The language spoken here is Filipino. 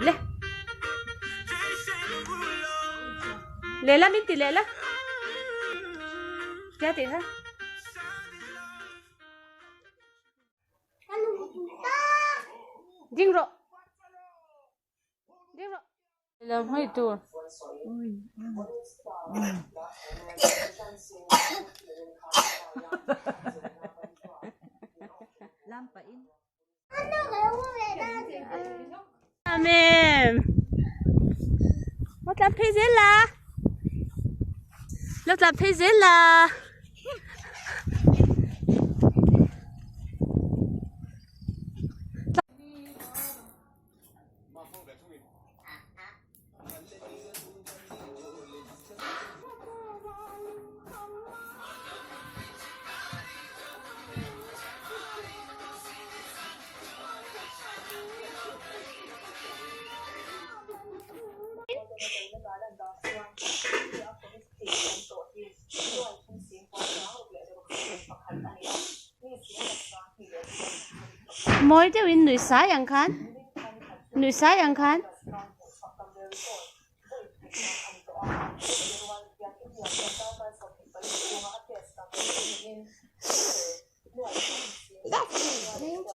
ले ले ला मिंटी ले ला क्या देखा Ding ro làm hơi tour làm phải Amen Lột phê dễ là Lột phê dễ là mỗi cái win nuôi xá yang khan